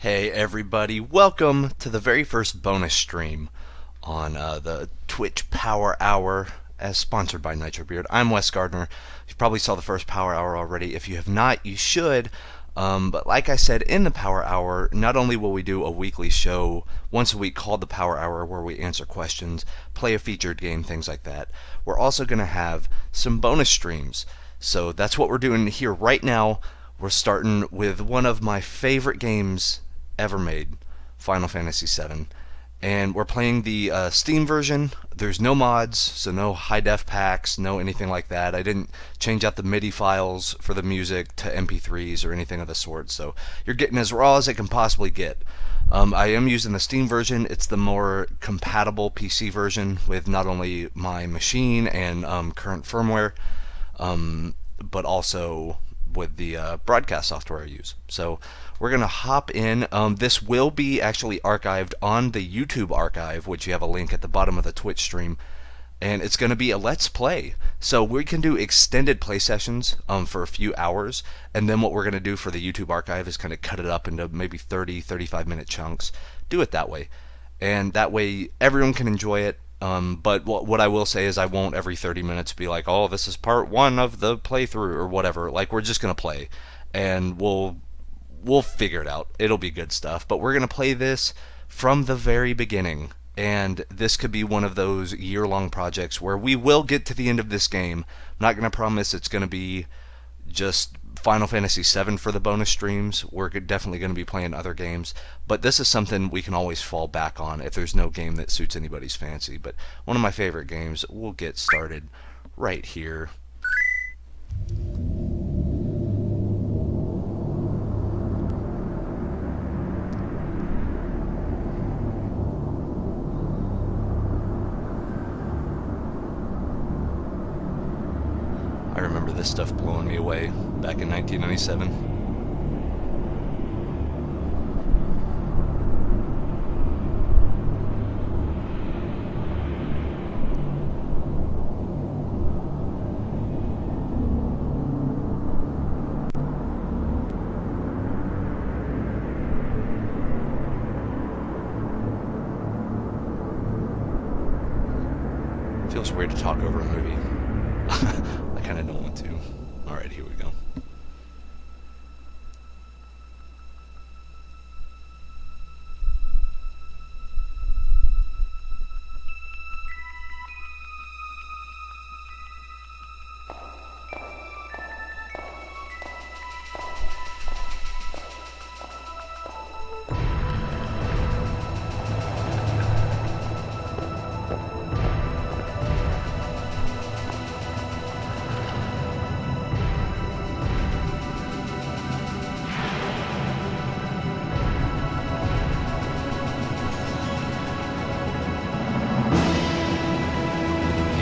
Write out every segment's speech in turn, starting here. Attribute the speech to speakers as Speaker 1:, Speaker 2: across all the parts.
Speaker 1: Hey everybody, welcome to the very first bonus stream on the Twitch Power Hour as sponsored by Nitro Beard. I'm Wes Gardner. You probably saw the first Power Hour already. If you have not, you should. But like I said, in the Power Hour, not only will we do a weekly show once a week called the Power Hour where we answer questions, play a featured game, things like that, we're also going to have some bonus streams. So that's what we're doing here right now. We're starting with one of my favorite games ever made, Final Fantasy VII. And we're playing the Steam version. There's no mods, so no high def packs, no anything like that. I didn't change out the MIDI files for the music to MP3s or anything of the sort, so you're getting as raw as it can possibly get. I am using the Steam version. It's the more compatible PC version with not only my machine and current firmware, but also with the broadcast software I use. So we're going to hop in. This will be actually archived on the YouTube archive, which you have a link at the bottom of the Twitch stream. And it's going to be a Let's Play. So we can do extended play sessions for a few hours. And then what we're going to do for the YouTube archive is kind of cut it up into maybe 30, 35-minute chunks. Do it that way. And that way everyone can enjoy it. But what I will say is I won't every 30 minutes be like, oh, this is part one of the playthrough or whatever. Like, we're just going to play. And we'll figure it out. It'll be good stuff. But we're going to play this from the very beginning. And this could be one of those year-long projects where we will get to the end of this game. I'm not going to promise it's going to be just Final Fantasy VII for the bonus streams. We're definitely going to be playing other games. But this is something we can always fall back on if there's no game that suits anybody's fancy. But one of my favorite games. We'll get started right here. I remember this stuff blowing me away back in 1997. Feels weird to talk over a movie. I kind of don't want to. Alright, here we go.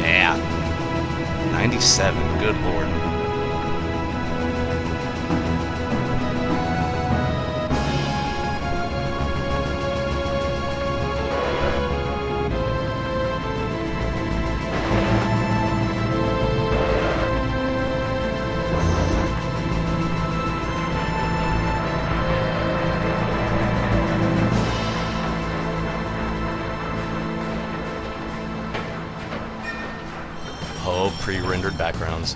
Speaker 1: Yeah. 97, good lord. Oh, pre-rendered backgrounds.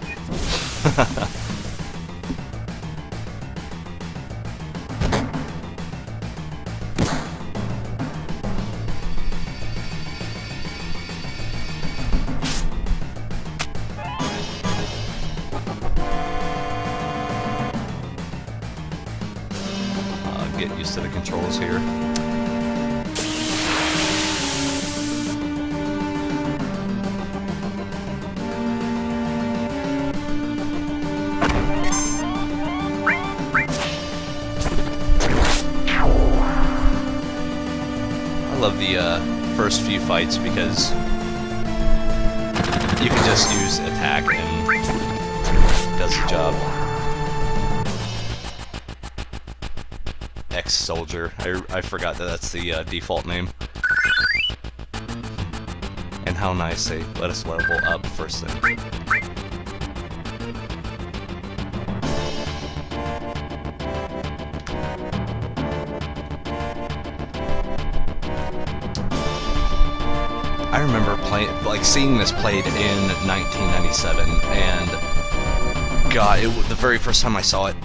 Speaker 1: Get used to the controls here. I love the first few fights because you can just use attack and it does the job. Ex-soldier. I forgot that that's the default name. And how nice they let us level up first thing. I remember seeing this played in 1997, and God, the very first time I saw it,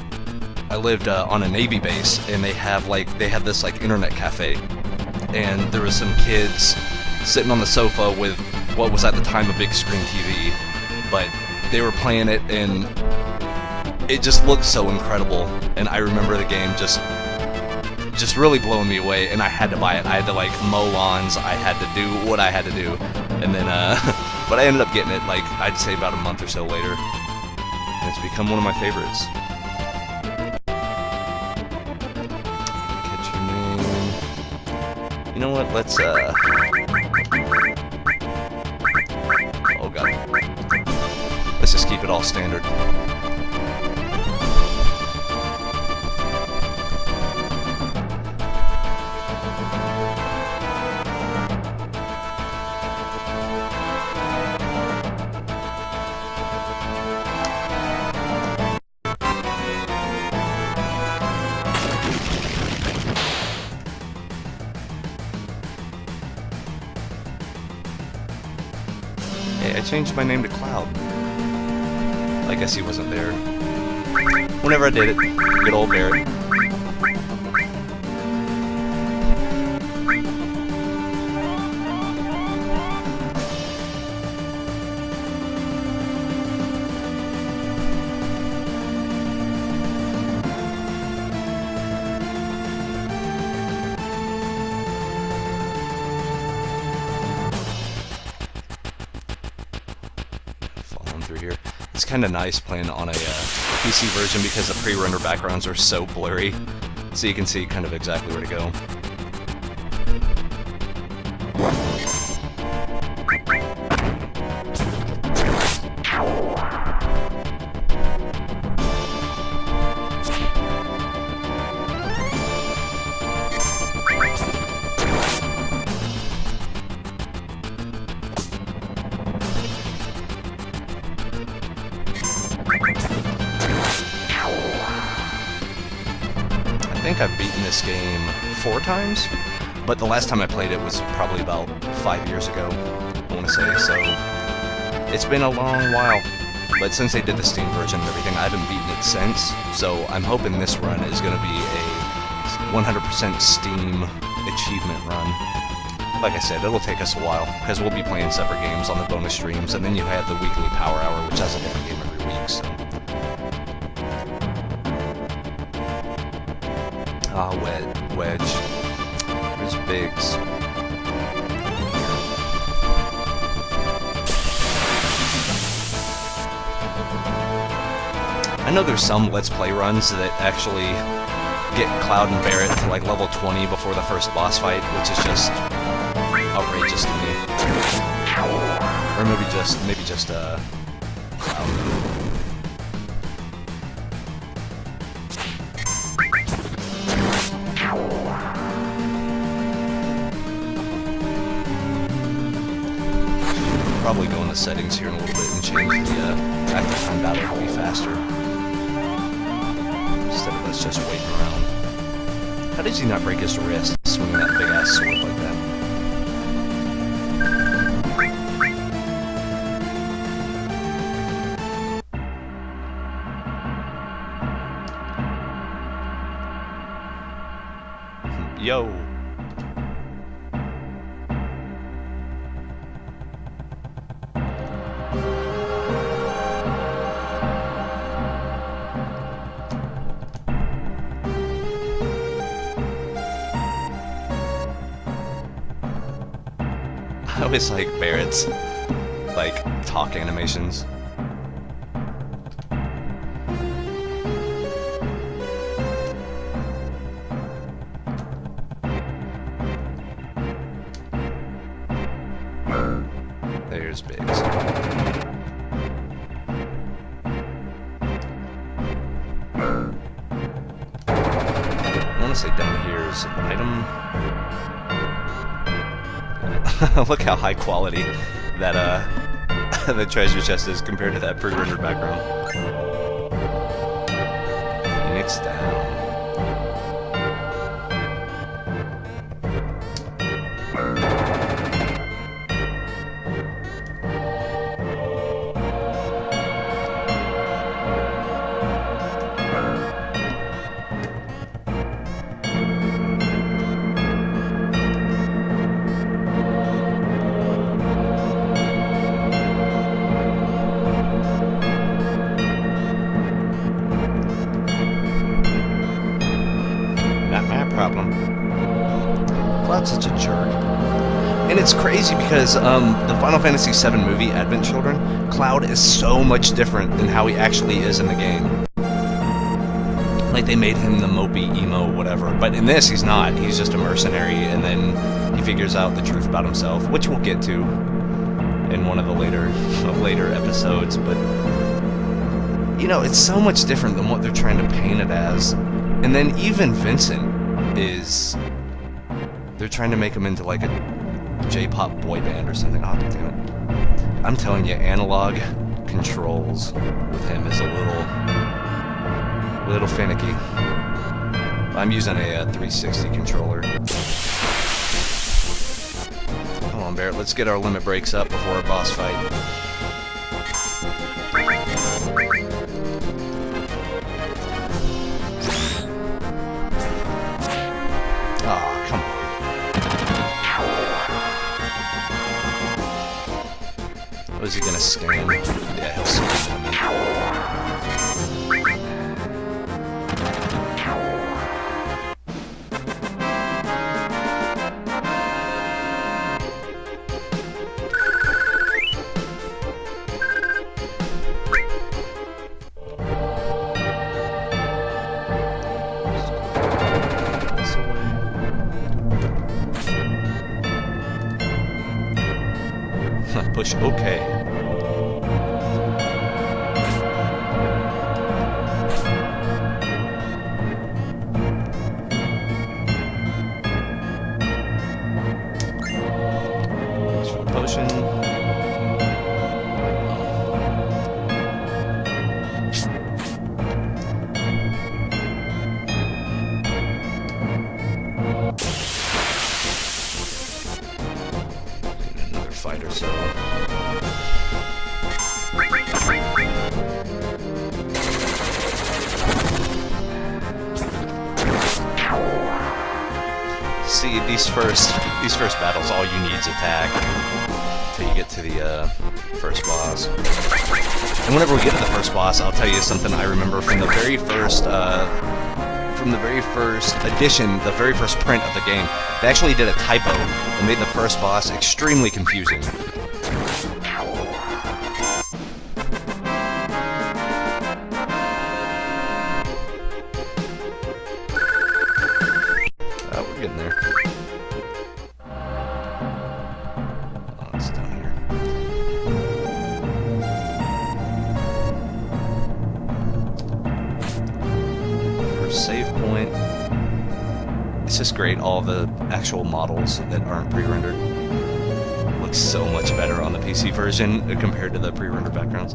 Speaker 1: I lived on a Navy base, and they had this like internet cafe, and there was some kids sitting on the sofa with what was at the time a big screen TV, but they were playing it, and it just looked so incredible. And I remember the game just really blowing me away, and I had to buy it. I had to like mow lawns, I had to do what I had to do, and then but I ended up getting it like I'd say about a month or so later, and it's become one of my favorites. Catch your name. You know what? Let's oh god, let's just keep it all standard. Hey, I changed my name to Cloud. I guess he wasn't there. Whenever I did it, good old Barrett. Through here. It's kind of nice playing on a PC version because the pre-rendered backgrounds are so blurry, so you can see kind of exactly where to go. I think I've beaten this game 4 times, but the last time I played it was probably about 5 years ago, I want to say, so it's been a long while. But since they did the Steam version and everything, I haven't beaten it since, so I'm hoping this run is going to be a 100% Steam achievement run. Like I said, it'll take us a while, because we'll be playing separate games on the bonus streams, and then you have the weekly Power Hour, which has a different game every week, so... Ah, Wedge. There's Biggs. I know there's some Let's Play runs that actually get Cloud and Barrett to like level 20 before the first boss fight, which is just outrageous to me. Or maybe just Cloud. Probably go in the settings here in a little bit and change the active time battle to be faster. Instead of us just waiting around. How did he not break his wrist swinging that big ass sword like that? Yo! I always like Barrett's, like, talk animations. There's Biggs. I want to say down here is an item. Look how high quality that the treasure chest is compared to that pre-rendered background. Phoenix down. Cloud's such a jerk. And it's crazy because the Final Fantasy VII movie, Advent Children, Cloud is so much different than how he actually is in the game. Like, they made him the mopey, emo, whatever. But in this, he's not. He's just a mercenary, and then he figures out the truth about himself, which we'll get to in one of the later episodes. But, you know, it's so much different than what they're trying to paint it as. And then even Vincent is... They're trying to make him into, like, a J-pop boy band or something. Oh, damn it. I'm telling you, analog controls with him is a little finicky. I'm using a 360 controller. Come on, Barrett, let's get our limit breaks up before our boss fight. Aw, come on. What is he gonna scan? Yeah, he'll scan me. Push OK. Potion. Another fight or so. See, these first battles, all you need is attack until you get to the first boss. And whenever we get to the first boss, I'll tell you something I remember from the very first edition, the very first print of the game. They actually did a typo and made the first boss extremely confusing. We're getting there. Oh, it's down here. First save point. It's just great, all the actual models that aren't pre-rendered. Looks so much better on the PC version compared to the pre-rendered backgrounds.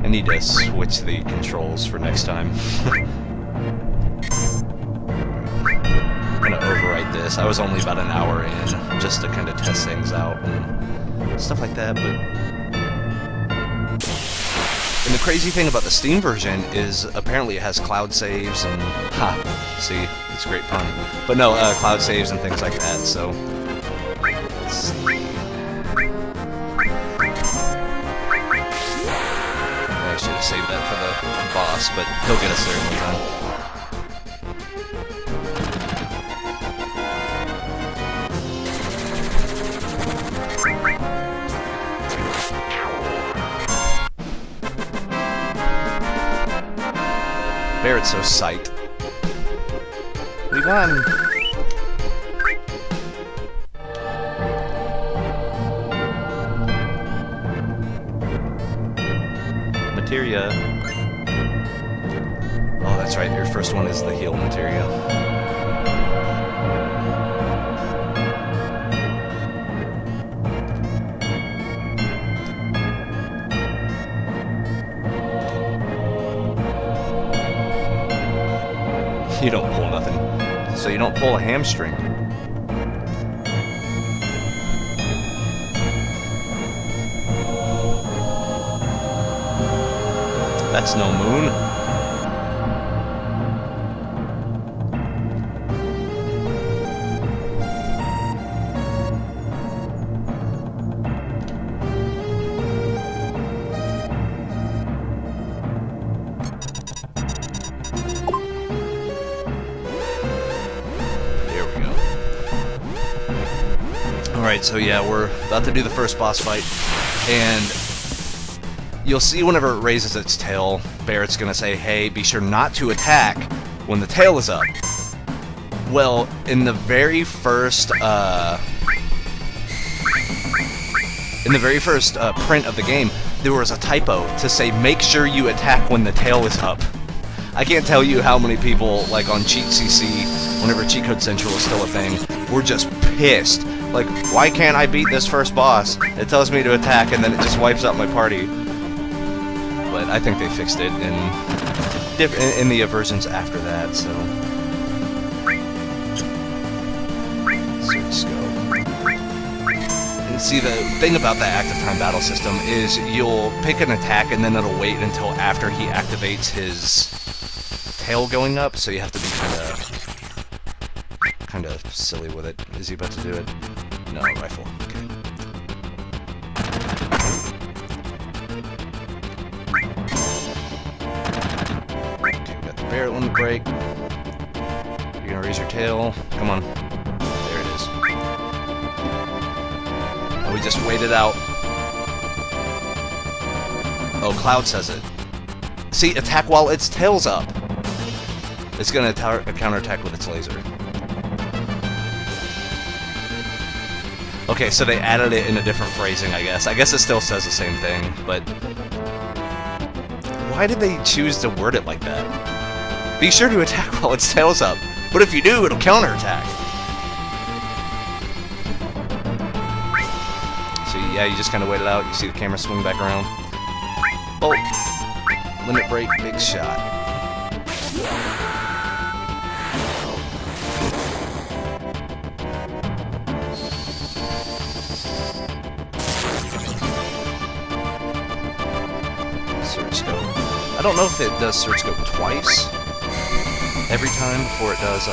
Speaker 1: I need to switch the controls for next time. I'm gonna overwrite this. I was only about an hour in, just to kind of test things out and stuff like that, And the crazy thing about the Steam version is apparently it has cloud saves and... see, it's a great pun. But no, cloud saves and things like that, so... Let's see... I should have saved that for the boss, but he'll get us there one time. Barrett's so psyched. We won! Materia. Oh, that's right, your first one is the heal materia. You don't pull nothing. So you don't pull a hamstring. That's no moon. Alright, so yeah, we're about to do the first boss fight, and you'll see whenever it raises its tail, Barret's gonna say, hey, be sure not to attack when the tail is up. Well, in the very first print of the game, there was a typo to say, make sure you attack when the tail is up. I can't tell you how many people, like on Cheat CC, whenever Cheat Code Central was still a thing, were just pissed. Like, why can't I beat this first boss? It tells me to attack and then it just wipes out my party. But I think they fixed it in the versions after that, so... Search scope. And see, the thing about that active time battle system is you'll pick an attack and then it'll wait until after he activates his tail going up, so you have to be kind of silly with it. Is he about to do it? No, rifle. Okay. Okay, we got the Barret limit break. You're gonna raise your tail. Come on. There it is. And we just wait it out. Oh, Cloud says it. See, attack while its tail's up. It's gonna counterattack with its laser. Okay, so they added it in a different phrasing, I guess. I guess it still says the same thing, but... Why did they choose to word it like that? Be sure to attack while its tail's up, but if you do, it'll counterattack. So yeah, you just kind of wait it out. You see the camera swing back around. Bolt. Limit break, big shot. Search scope. I don't know if it does search scope twice every time before it does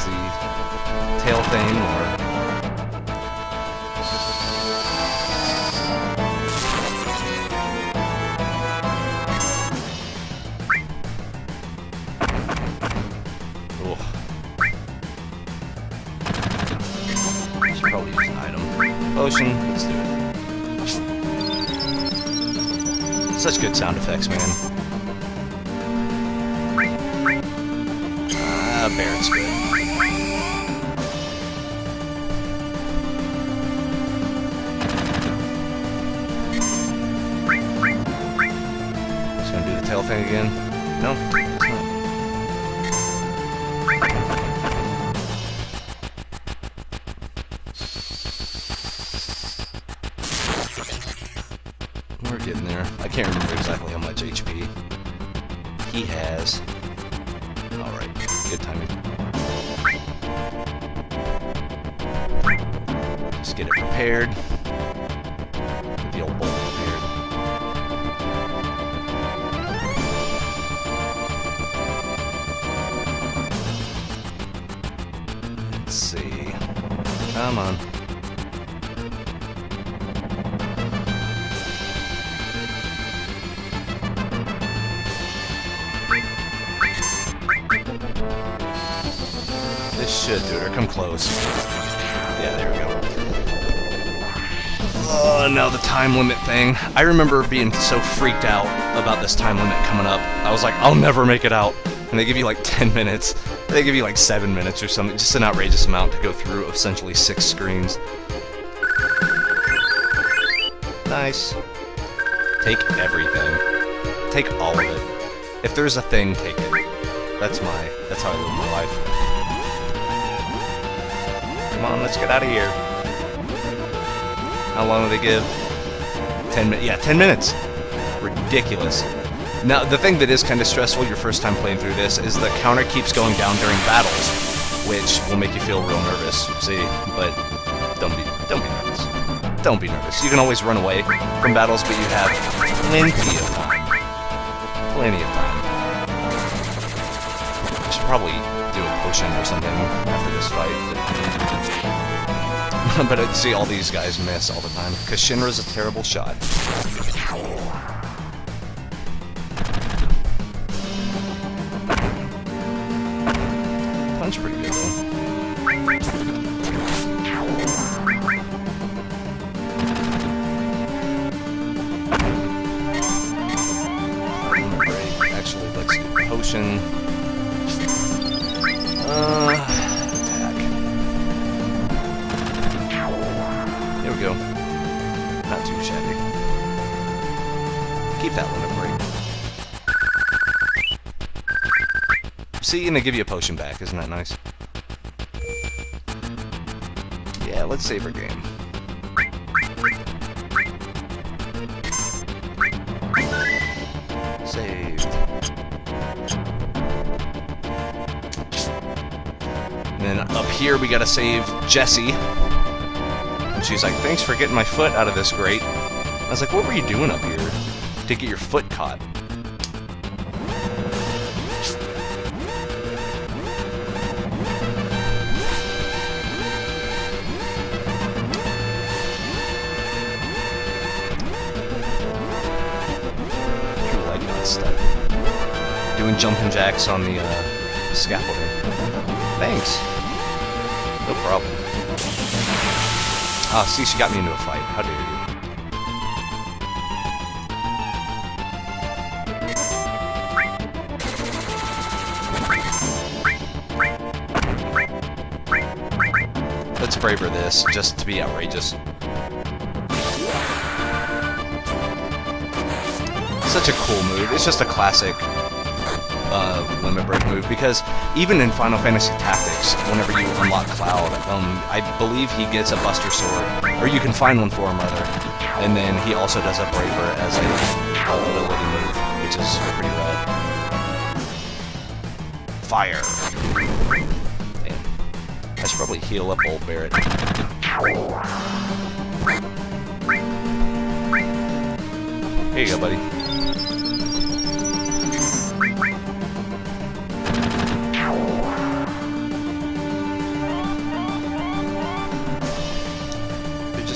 Speaker 1: the tail thing, or should probably use an item. Potion, let's do it. Such good sound effects, man. Barret's good. Just gonna do the tail thing again. No, it's not. We're getting there. I can't remember exactly how much HP he has. Alright, good timing. Just get it prepared. Get the old bolt prepared. Let's see. Come on. This should do it, or come close. Yeah, there we go. Oh, no, the time limit thing. I remember being so freaked out about this time limit coming up. I was like, I'll never make it out. And they give you like 10 minutes. They give you like 7 minutes or something. Just an outrageous amount to go through essentially 6 screens. Nice. Take everything. Take all of it. If there's a thing, take it. That's how I live my life. Come on, let's get out of here. How long do they give? 10 minutes. Yeah, 10 minutes. Ridiculous. Now, the thing that is kind of stressful your first time playing through this is the counter keeps going down during battles, which will make you feel real nervous. See, but don't be nervous. Don't be nervous. You can always run away from battles, but you have plenty of time. Plenty of time. I should probably do a potion or something after this fight. But I see all these guys miss all the time, because Shinra's a terrible shot. Punch pretty good though. we go. Not too shabby. Keep that limit break. See, and they give you a potion back. Isn't that nice? Yeah, let's save our game. Saved. And then up here we gotta save Jessie. And she's like, thanks for getting my foot out of this grate. I was like, what were you doing up here to get your foot caught? Doing jumping jacks on the scaffolding. Thanks. No problem. Ah, see, she got me into a fight. How dare you? Let's braver this, just to be outrageous. Such a cool move. It's just a classic limit break move, because even in Final Fantasy Tactics, whenever you unlock Cloud, I believe he gets a Buster Sword, or you can find one for him rather, and then he also does a Braver as a ability move, which is pretty rad. Fire! Damn. I should probably heal up old Barret. Here you go, buddy.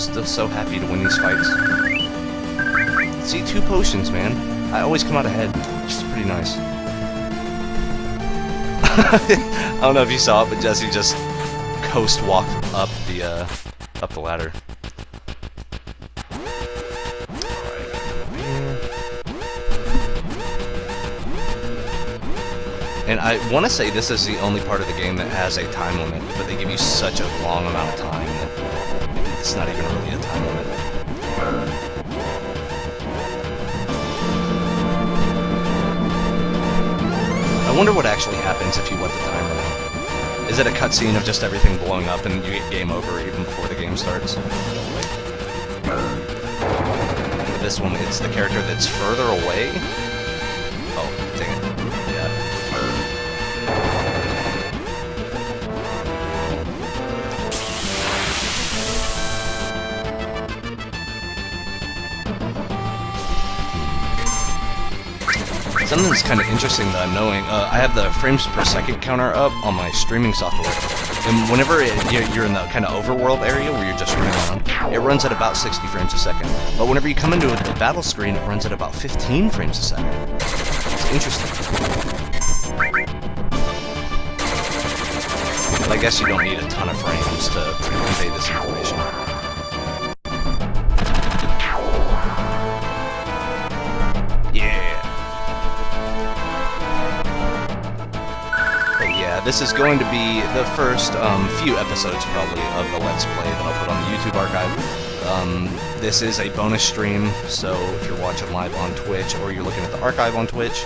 Speaker 1: Still so happy to win these fights. See, 2 potions, man. I always come out ahead. Which is pretty nice. I don't know if you saw it, but Jessie just coast walked up the ladder. And I want to say this is the only part of the game that has a time limit, but they give you such a long amount of time that it's not even really a time limit. I wonder what actually happens if you let the timer run. Is it a cutscene of just everything blowing up and you get game over even before the game starts? With this one, it's the character that's further away. Oh, dang it. Yeah. Something that's kind of interesting that I'm knowing, I have the frames per second counter up on my streaming software, and whenever you're in the kind of overworld area where you're just running around, it runs at about 60 frames a second. But whenever you come into the battle screen, it runs at about 15 frames a second. It's interesting. But I guess you don't need a ton of frames to convey this information. This is going to be the first few episodes, probably, of the Let's Play that I'll put on the YouTube archive. This is a bonus stream, so if you're watching live on Twitch, or you're looking at the archive on Twitch,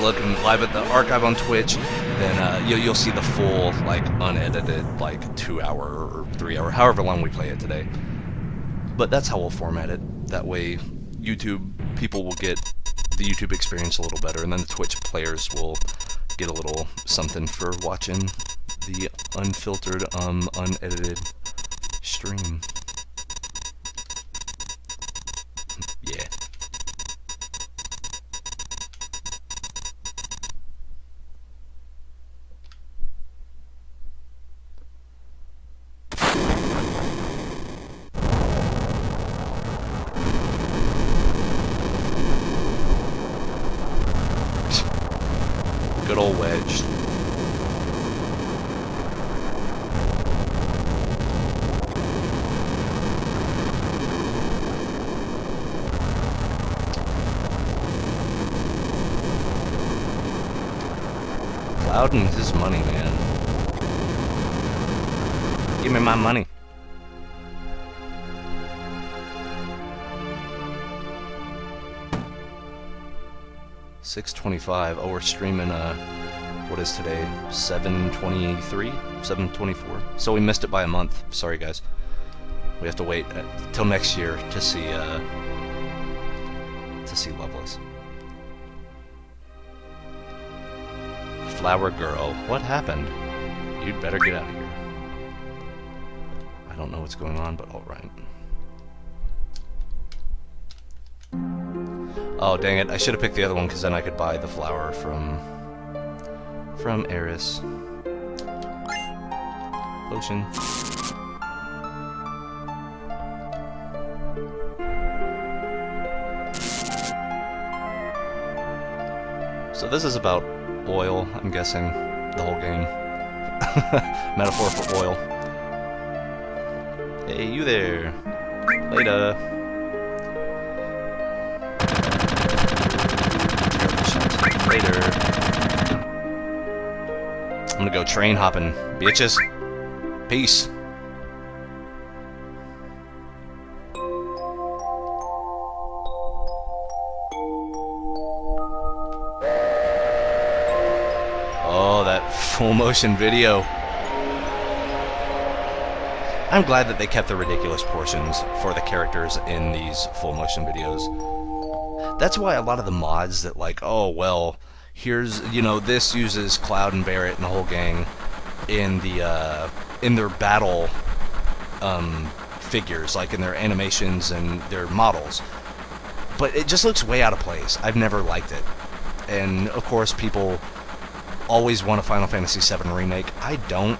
Speaker 1: looking live at the archive on Twitch, then you'll see the full, like, unedited, like, 2-hour or 3-hour, however long we play it today. But that's how we'll format it. That way, YouTube people will get the YouTube experience a little better, and then the Twitch players will get a little something for watching the unfiltered, unedited stream. Yeah. Good old wedge. Cloud needs his money, man. Give me my money. 6:25. Oh, we're streaming, what is today? 7:23? 7:24. So we missed it by a month. Sorry, guys. We have to wait till next year to see Loveless. Flower girl. What happened? You'd better get out of here. I don't know what's going on, but alright. Oh, dang it. I should have picked the other one, because then I could buy the flower from Eris. Potion. So this is about oil, I'm guessing, the whole game. Metaphor for oil. Hey, you there. Later. Later. I'm gonna go train hopping, bitches. Peace. Oh, that full motion video. I'm glad that they kept the ridiculous portions for the characters in these full motion videos. That's why a lot of the mods that like, oh, well, here's, you know, this uses Cloud and Barret and the whole gang in the, in their battle, figures, like in their animations and their models. But it just looks way out of place. I've never liked it. And, of course, people always want a Final Fantasy VII remake. I don't.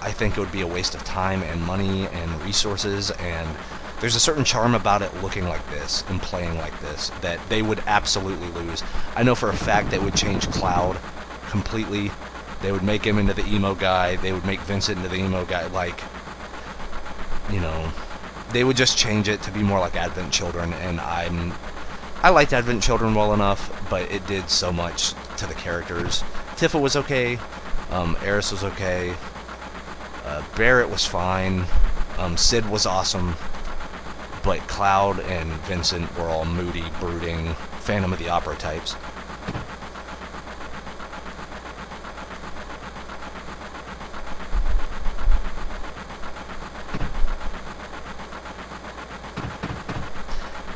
Speaker 1: I think it would be a waste of time and money and resources, and there's a certain charm about it looking like this and playing like this that they would absolutely lose. I know for a fact they would change Cloud completely. They would make him into the emo guy. They would make Vincent into the emo guy. Like, you know, they would just change it to be more like Advent Children, and I liked Advent Children well enough, but it did so much to the characters. Tifa was okay. Eris was okay. Barret was fine. Sid was awesome. But Cloud and Vincent were all moody, brooding, Phantom of the Opera types.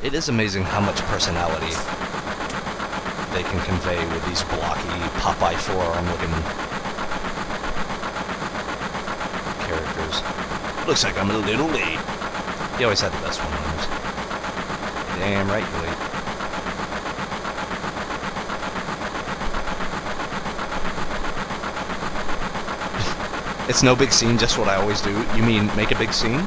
Speaker 1: It is amazing how much personality they can convey with these blocky Popeye forearm looking characters. Looks like I'm a little late. He always had the best one-liners. Damn right you're late. It's no big scene, just what I always do. You mean make a big scene?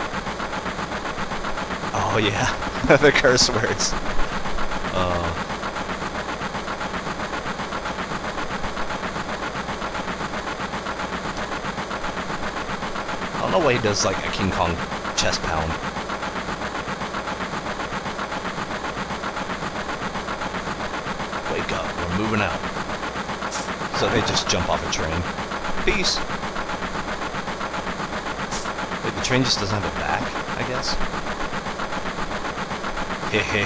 Speaker 1: Oh yeah, the curse words. I don't know why he does like a King Kong chest pound. Wake up, we're moving out. So they just jump off a train. Peace. Wait, the train just doesn't have a back, I guess? Hehe.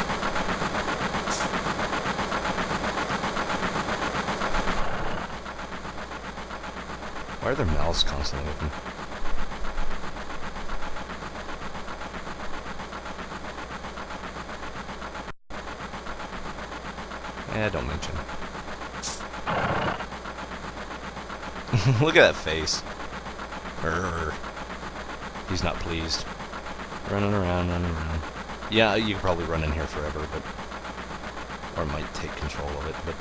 Speaker 1: Why are their mouths constantly open? Don't mention it. Look at that face. Urgh. He's not pleased. Running around, running around. Yeah, you could probably run in here forever, but... or might take control of it, but...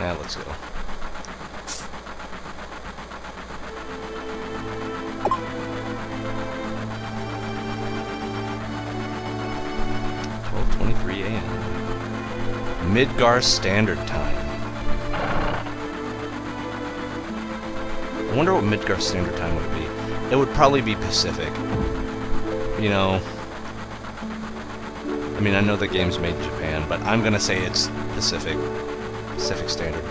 Speaker 1: yeah, let's go. a.m. Midgar Standard Time. I wonder what Midgar Standard Time would be. It would probably be Pacific. You know... I mean, I know the game's made in Japan, but I'm gonna say it's Pacific. Pacific Standard.